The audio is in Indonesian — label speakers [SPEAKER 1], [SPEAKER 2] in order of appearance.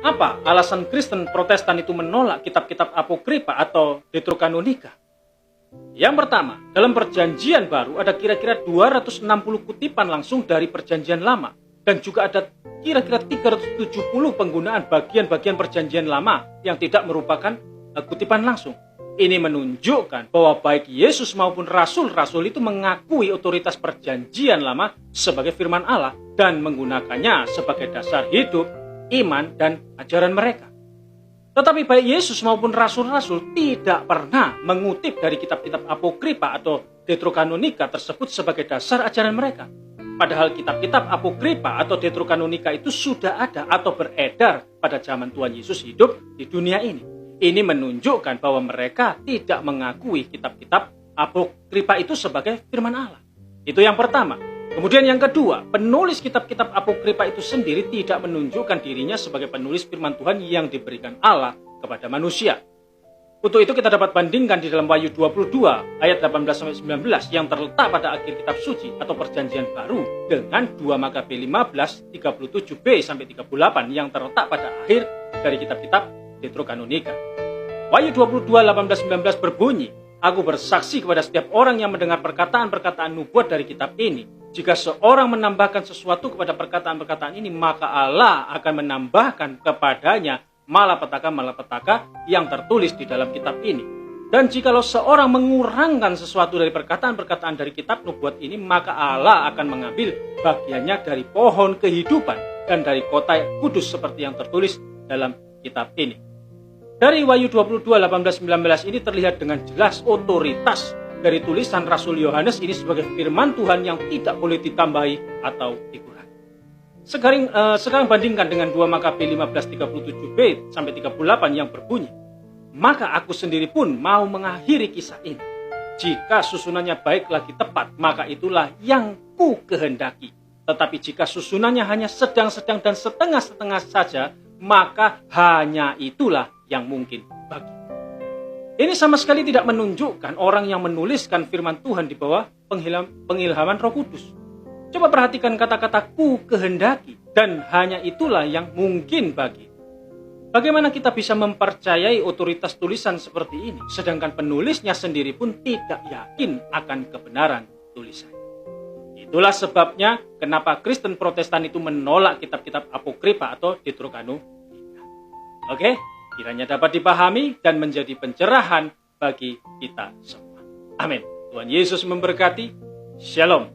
[SPEAKER 1] Apa alasan Kristen Protestan itu menolak kitab-kitab apokrifa atau Deuterokanonika? Yang pertama, dalam Perjanjian Baru ada kira-kira 260 kutipan langsung dari Perjanjian Lama, dan juga ada kira-kira 370 penggunaan bagian-bagian Perjanjian Lama yang tidak merupakan kutipan langsung. Ini menunjukkan bahwa baik Yesus maupun rasul-rasul itu mengakui otoritas Perjanjian Lama sebagai firman Allah dan menggunakannya sebagai dasar hidup, iman, dan ajaran mereka. Tetapi baik Yesus maupun rasul-rasul tidak pernah mengutip dari kitab-kitab apokrifa atau Deuterokanonika tersebut sebagai dasar ajaran mereka. Padahal kitab-kitab apokrifa atau Deuterokanonika itu sudah ada atau beredar pada zaman Tuhan Yesus hidup di dunia ini. Ini menunjukkan bahwa mereka tidak mengakui kitab-kitab apokrifa itu sebagai firman Allah. Itu yang pertama. Kemudian yang kedua, penulis kitab-kitab apokrifa itu sendiri tidak menunjukkan dirinya sebagai penulis firman Tuhan yang diberikan Allah kepada manusia. Untuk itu kita dapat bandingkan di dalam Wahyu 22 ayat 18-19 yang terletak pada akhir kitab suci atau Perjanjian Baru dengan 2 Makabe 15 37b sampai 38 yang terletak pada akhir dari kitab-kitab Deuterokanonika. Wahyu 22 18-19 berbunyi, "Aku bersaksi kepada setiap orang yang mendengar perkataan-perkataan nubuat dari kitab ini. Jika seorang menambahkan sesuatu kepada perkataan-perkataan ini, maka Allah akan menambahkan kepadanya malapetaka-malapetaka yang tertulis di dalam kitab ini. Dan jikalau seorang mengurangkan sesuatu dari perkataan-perkataan dari kitab nubuat ini, maka Allah akan mengambil bagiannya dari pohon kehidupan dan dari kota kudus seperti yang tertulis dalam kitab ini." Dari Wahyu 22 18-19 ini terlihat dengan jelas otoritas dari tulisan Rasul Yohanes ini sebagai firman Tuhan yang tidak boleh ditambahi atau dikurangi. Sekarang bandingkan dengan 2 Makabe 15:37b sampai 38 yang berbunyi, "Maka aku sendiri pun mau mengakhiri kisah ini. Jika susunannya baik lagi tepat, maka itulah yang ku kehendaki. Tetapi jika susunannya hanya sedang-sedang dan setengah-setengah saja, maka hanya itulah yang mungkin bagi." Ini sama sekali tidak menunjukkan orang yang menuliskan firman Tuhan di bawah pengilhaman Roh Kudus. Coba perhatikan kata-kata "ku kehendaki" dan "hanya itulah yang mungkin bagi." Bagaimana kita bisa mempercayai otoritas tulisan seperti ini, sedangkan penulisnya sendiri pun tidak yakin akan kebenaran tulisannya? Itulah sebabnya kenapa Kristen Protestan itu menolak kitab-kitab apokrifa atau Deuterokanonika. Oke? Kiranya dapat dipahami dan menjadi pencerahan bagi kita semua. Amin. Tuhan Yesus memberkati. Shalom.